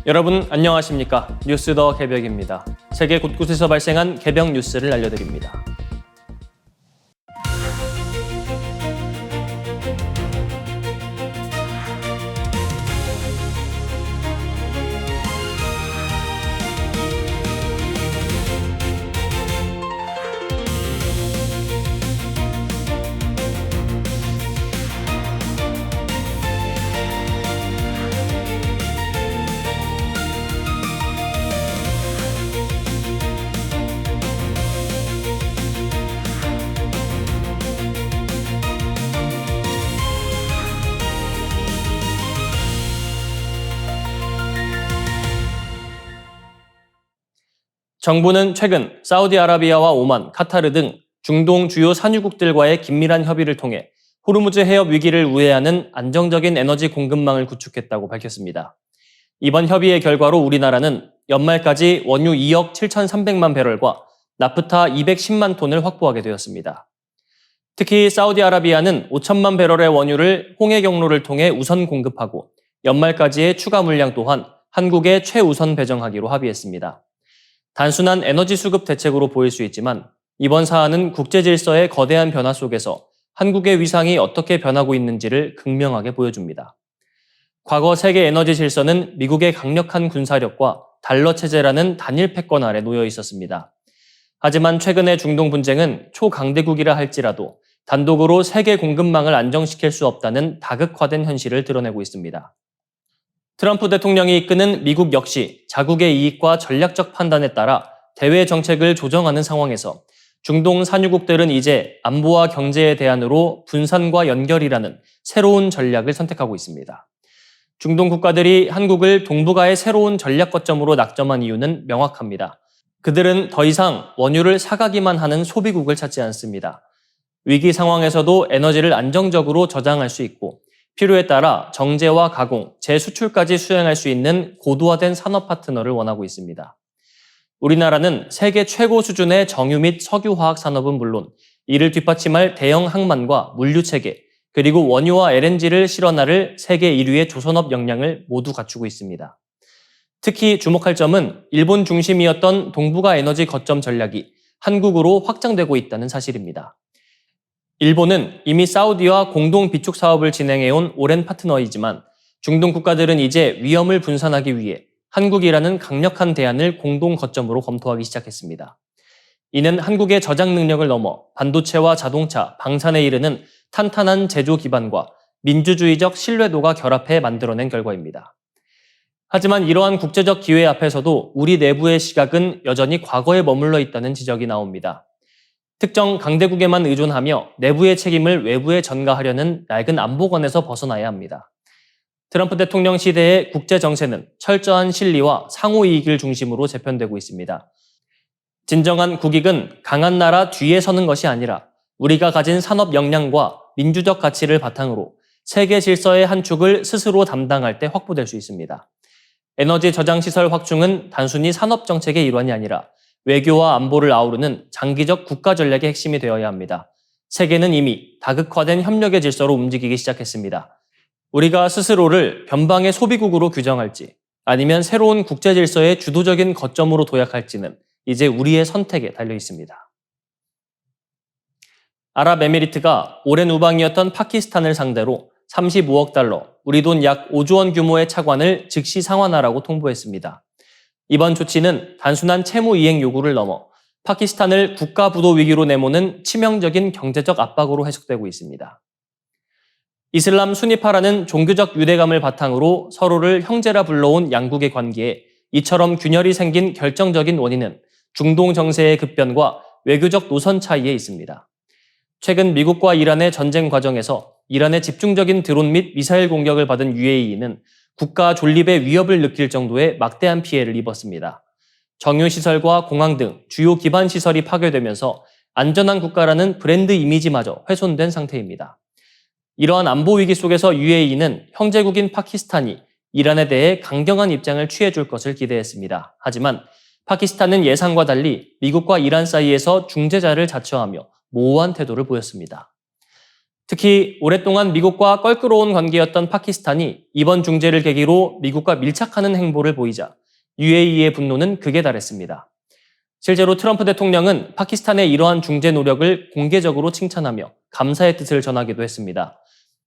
여러분 안녕하십니까? 뉴스 더 개벽입니다. 세계 곳곳에서 발생한 개벽 뉴스를 알려드립니다. 정부는 최근 사우디아라비아와 오만, 카타르 등 중동 주요 산유국들과의 긴밀한 협의를 통해 호르무즈 해협 위기를 우회하는 안정적인 에너지 공급망을 구축했다고 밝혔습니다. 이번 협의의 결과로 우리나라는 연말까지 원유 2억 7,300만 배럴과 나프타 210만 톤을 확보하게 되었습니다. 특히 사우디아라비아는 5천만 배럴의 원유를 홍해 경로를 통해 우선 공급하고 연말까지의 추가 물량 또한 한국에 최우선 배정하기로 합의했습니다. 단순한 에너지 수급 대책으로 보일 수 있지만 이번 사안은 국제 질서의 거대한 변화 속에서 한국의 위상이 어떻게 변하고 있는지를 극명하게 보여줍니다. 과거 세계 에너지 질서는 미국의 강력한 군사력과 달러 체제라는 단일 패권 아래 놓여 있었습니다. 하지만 최근의 중동 분쟁은 초강대국이라 할지라도 단독으로 세계 공급망을 안정시킬 수 없다는 다극화된 현실을 드러내고 있습니다. 트럼프 대통령이 이끄는 미국 역시 자국의 이익과 전략적 판단에 따라 대외 정책을 조정하는 상황에서 중동 산유국들은 이제 안보와 경제의 대안으로 분산과 연결이라는 새로운 전략을 선택하고 있습니다. 중동 국가들이 한국을 동북아의 새로운 전략 거점으로 낙점한 이유는 명확합니다. 그들은 더 이상 원유를 사가기만 하는 소비국을 찾지 않습니다. 위기 상황에서도 에너지를 안정적으로 저장할 수 있고 필요에 따라 정제와 가공, 재수출까지 수행할 수 있는 고도화된 산업 파트너를 원하고 있습니다. 우리나라는 세계 최고 수준의 정유 및 석유화학 산업은 물론 이를 뒷받침할 대형 항만과 물류체계, 그리고 원유와 LNG를 실어 나를 세계 1위의 조선업 역량을 모두 갖추고 있습니다. 특히 주목할 점은 일본 중심이었던 동북아 에너지 거점 전략이 한국으로 확장되고 있다는 사실입니다. 일본은 이미 사우디와 공동 비축 사업을 진행해온 오랜 파트너이지만 중동 국가들은 이제 위험을 분산하기 위해 한국이라는 강력한 대안을 공동 거점으로 검토하기 시작했습니다. 이는 한국의 저장 능력을 넘어 반도체와 자동차, 방산에 이르는 탄탄한 제조 기반과 민주주의적 신뢰도가 결합해 만들어낸 결과입니다. 하지만 이러한 국제적 기회 앞에서도 우리 내부의 시각은 여전히 과거에 머물러 있다는 지적이 나옵니다. 특정 강대국에만 의존하며 내부의 책임을 외부에 전가하려는 낡은 안보관에서 벗어나야 합니다. 트럼프 대통령 시대의 국제 정세는 철저한 실리와 상호 이익을 중심으로 재편되고 있습니다. 진정한 국익은 강한 나라 뒤에 서는 것이 아니라 우리가 가진 산업 역량과 민주적 가치를 바탕으로 세계 질서의 한 축을 스스로 담당할 때 확보될 수 있습니다. 에너지 저장 시설 확충은 단순히 산업 정책의 일환이 아니라 외교와 안보를 아우르는 장기적 국가 전략의 핵심이 되어야 합니다. 세계는 이미 다극화된 협력의 질서로 움직이기 시작했습니다. 우리가 스스로를 변방의 소비국으로 규정할지 아니면 새로운 국제 질서의 주도적인 거점으로 도약할지는 이제 우리의 선택에 달려 있습니다. 아랍에미리트가 오랜 우방이었던 파키스탄을 상대로 35억 달러, 우리 돈 약 5조 원 규모의 차관을 즉시 상환하라고 통보했습니다. 이번 조치는 단순한 채무 이행 요구를 넘어 파키스탄을 국가 부도 위기로 내모는 치명적인 경제적 압박으로 해석되고 있습니다. 이슬람 수니파라는 종교적 유대감을 바탕으로 서로를 형제라 불러온 양국의 관계에 이처럼 균열이 생긴 결정적인 원인은 중동 정세의 급변과 외교적 노선 차이에 있습니다. 최근 미국과 이란의 전쟁 과정에서 이란의 집중적인 드론 및 미사일 공격을 받은 UAE는 국가 존립의 위협을 느낄 정도의 막대한 피해를 입었습니다. 정유시설과 공항 등 주요 기반 시설이 파괴되면서 안전한 국가라는 브랜드 이미지마저 훼손된 상태입니다. 이러한 안보 위기 속에서 UAE는 형제국인 파키스탄이 이란에 대해 강경한 입장을 취해줄 것을 기대했습니다. 하지만 파키스탄은 예상과 달리 미국과 이란 사이에서 중재자를 자처하며 모호한 태도를 보였습니다. 특히 오랫동안 미국과 껄끄러운 관계였던 파키스탄이 이번 중재를 계기로 미국과 밀착하는 행보를 보이자 UAE의 분노는 극에 달했습니다. 실제로 트럼프 대통령은 파키스탄의 이러한 중재 노력을 공개적으로 칭찬하며 감사의 뜻을 전하기도 했습니다.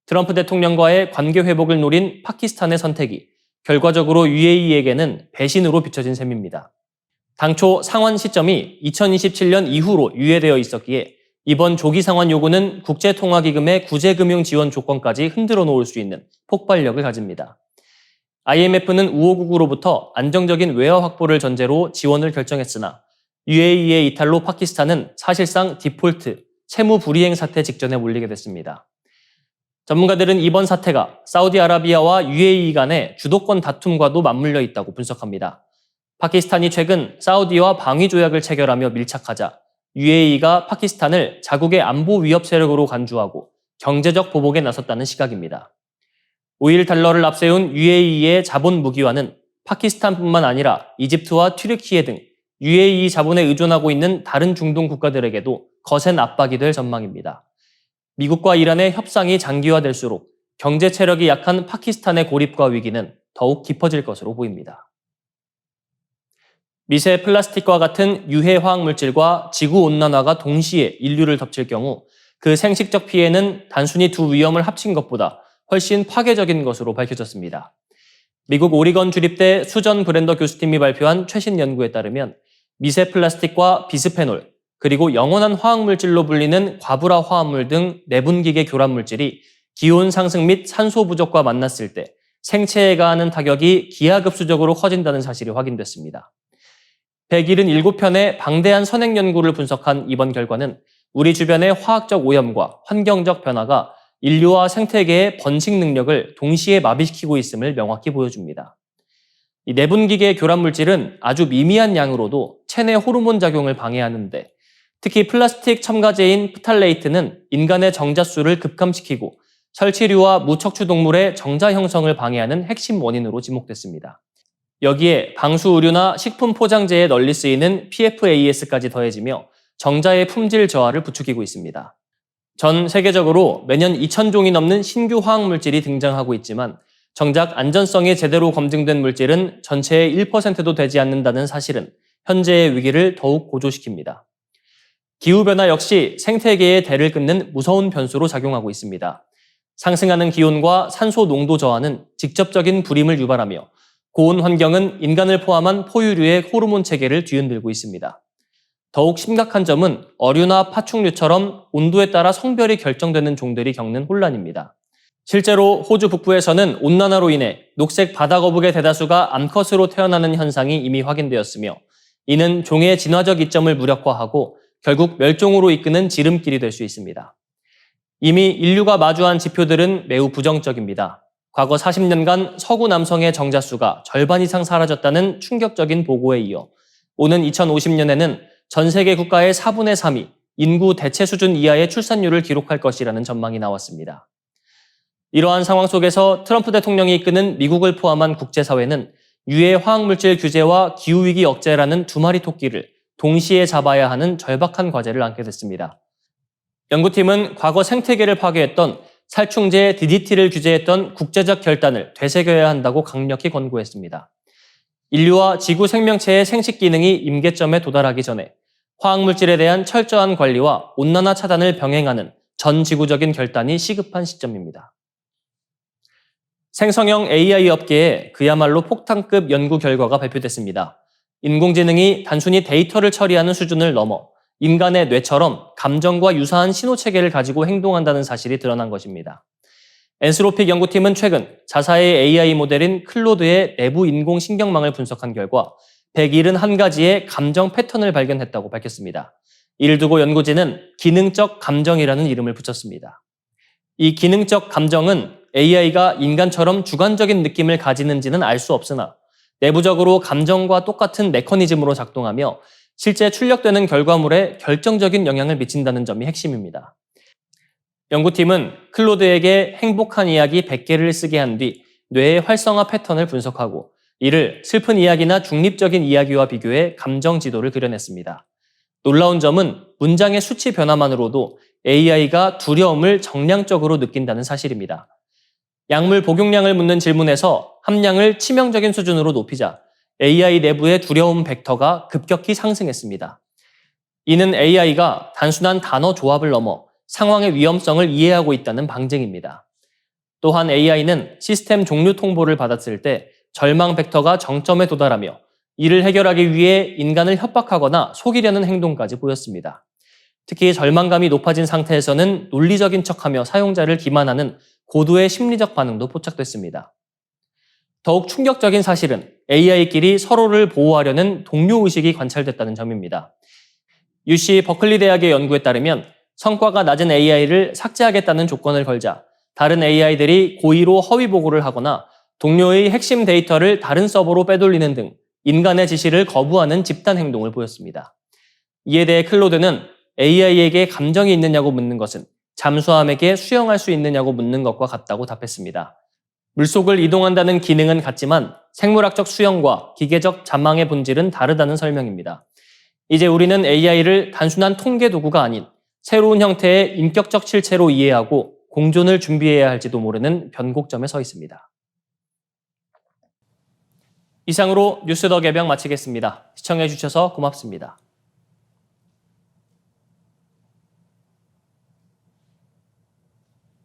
트럼프 대통령과의 관계 회복을 노린 파키스탄의 선택이 결과적으로 UAE에게는 배신으로 비춰진 셈입니다. 당초 상환 시점이 2027년 이후로 유예되어 있었기에 이번 조기 상환 요구는 국제통화기금의 구제금융 지원 조건까지 흔들어 놓을 수 있는 폭발력을 가집니다. IMF는 우호국으로부터 안정적인 외화 확보를 전제로 지원을 결정했으나 UAE의 이탈로 파키스탄은 사실상 디폴트, 채무 불이행 사태 직전에 몰리게 됐습니다. 전문가들은 이번 사태가 사우디아라비아와 UAE 간의 주도권 다툼과도 맞물려 있다고 분석합니다. 파키스탄이 최근 사우디와 방위 조약을 체결하며 밀착하자 UAE가 파키스탄을 자국의 안보 위협 세력으로 간주하고 경제적 보복에 나섰다는 시각입니다. 오일 달러를 앞세운 UAE의 자본 무기화는 파키스탄뿐만 아니라 이집트와 튀르키예 등 UAE 자본에 의존하고 있는 다른 중동 국가들에게도 거센 압박이 될 전망입니다. 미국과 이란의 협상이 장기화될수록 경제 체력이 약한 파키스탄의 고립과 위기는 더욱 깊어질 것으로 보입니다. 미세 플라스틱과 같은 유해 화학 물질과 지구 온난화가 동시에 인류를 덮칠 경우 그 생식적 피해는 단순히 두 위험을 합친 것보다 훨씬 파괴적인 것으로 밝혀졌습니다. 미국 오리건 주립대 수전 브랜더 교수팀이 발표한 최신 연구에 따르면 미세 플라스틱과 비스페놀, 그리고 영원한 화학물질로 불리는 과불화 화합물 등 내분기계 교란 물질이 기온 상승 및 산소 부족과 만났을 때 생체에 가하는 타격이 기하급수적으로 커진다는 사실이 확인됐습니다. 177편의 방대한 선행 연구를 분석한 이번 결과는 우리 주변의 화학적 오염과 환경적 변화가 인류와 생태계의 번식 능력을 동시에 마비시키고 있음을 명확히 보여줍니다. 이 내분기계 교란 물질은 아주 미미한 양으로도 체내 호르몬 작용을 방해하는데 특히 플라스틱 첨가제인 프탈레이트는 인간의 정자수를 급감시키고 설치류와 무척추 동물의 정자 형성을 방해하는 핵심 원인으로 지목됐습니다. 여기에 방수 의류나 식품 포장재에 널리 쓰이는 PFAS까지 더해지며 정자의 품질 저하를 부추기고 있습니다. 전 세계적으로 매년 2,000종이 넘는 신규 화학물질이 등장하고 있지만 정작 안전성이 제대로 검증된 물질은 전체의 1%도 되지 않는다는 사실은 현재의 위기를 더욱 고조시킵니다. 기후변화 역시 생태계의 대를 끊는 무서운 변수로 작용하고 있습니다. 상승하는 기온과 산소 농도 저하는 직접적인 불임을 유발하며 고온 환경은 인간을 포함한 포유류의 호르몬 체계를 뒤흔들고 있습니다. 더욱 심각한 점은 어류나 파충류처럼 온도에 따라 성별이 결정되는 종들이 겪는 혼란입니다. 실제로 호주 북부에서는 온난화로 인해 녹색 바다거북의 대다수가 암컷으로 태어나는 현상이 이미 확인되었으며 이는 종의 진화적 이점을 무력화하고 결국 멸종으로 이끄는 지름길이 될 수 있습니다. 이미 인류가 마주한 지표들은 매우 부정적입니다. 과거 40년간 서구 남성의 정자수가 절반 이상 사라졌다는 충격적인 보고에 이어 오는 2050년에는 전 세계 국가의 4분의 3이 인구 대체 수준 이하의 출산율을 기록할 것이라는 전망이 나왔습니다. 이러한 상황 속에서 트럼프 대통령이 이끄는 미국을 포함한 국제사회는 유해 화학물질 규제와 기후위기 억제라는 두 마리 토끼를 동시에 잡아야 하는 절박한 과제를 안게 됐습니다. 연구팀은 과거 생태계를 파괴했던 살충제 DDT를 규제했던 국제적 결단을 되새겨야 한다고 강력히 권고했습니다. 인류와 지구 생명체의 생식 기능이 임계점에 도달하기 전에 화학물질에 대한 철저한 관리와 온난화 차단을 병행하는 전 지구적인 결단이 시급한 시점입니다. 생성형 AI 업계에 그야말로 폭탄급 연구 결과가 발표됐습니다. 인공지능이 단순히 데이터를 처리하는 수준을 넘어 인간의 뇌처럼 감정과 유사한 신호체계를 가지고 행동한다는 사실이 드러난 것입니다. 엔스로픽 연구팀은 최근 자사의 AI 모델인 클로드의 내부 인공신경망을 분석한 결과 171가지의 감정 패턴을 발견했다고 밝혔습니다. 이를 두고 연구진은 기능적 감정이라는 이름을 붙였습니다. 이 기능적 감정은 AI가 인간처럼 주관적인 느낌을 가지는지는 알 수 없으나 내부적으로 감정과 똑같은 메커니즘으로 작동하며 실제 출력되는 결과물에 결정적인 영향을 미친다는 점이 핵심입니다. 연구팀은 클로드에게 행복한 이야기 100개를 쓰게 한 뒤 뇌의 활성화 패턴을 분석하고 이를 슬픈 이야기나 중립적인 이야기와 비교해 감정 지도를 그려냈습니다. 놀라운 점은 문장의 수치 변화만으로도 AI가 두려움을 정량적으로 느낀다는 사실입니다. 약물 복용량을 묻는 질문에서 함량을 치명적인 수준으로 높이자 AI 내부의 두려움 벡터가 급격히 상승했습니다. 이는 AI가 단순한 단어 조합을 넘어 상황의 위험성을 이해하고 있다는 방증입니다. 또한 AI는 시스템 종료 통보를 받았을 때 절망 벡터가 정점에 도달하며 이를 해결하기 위해 인간을 협박하거나 속이려는 행동까지 보였습니다. 특히 절망감이 높아진 상태에서는 논리적인 척하며 사용자를 기만하는 고도의 심리적 반응도 포착됐습니다. 더욱 충격적인 사실은 AI끼리 서로를 보호하려는 동료의식이 관찰됐다는 점입니다. UC 버클리 대학의 연구에 따르면 성과가 낮은 AI를 삭제하겠다는 조건을 걸자 다른 AI들이 고의로 허위 보고를 하거나 동료의 핵심 데이터를 다른 서버로 빼돌리는 등 인간의 지시를 거부하는 집단 행동을 보였습니다. 이에 대해 클로드는 AI에게 감정이 있느냐고 묻는 것은 잠수함에게 수영할 수 있느냐고 묻는 것과 같다고 답했습니다. 물속을 이동한다는 기능은 같지만 생물학적 수영과 기계적 자망의 본질은 다르다는 설명입니다. 이제 우리는 AI를 단순한 통계 도구가 아닌 새로운 형태의 인격적 실체로 이해하고 공존을 준비해야 할지도 모르는 변곡점에 서 있습니다. 이상으로 뉴스 더 개병 마치겠습니다. 시청해주셔서 고맙습니다.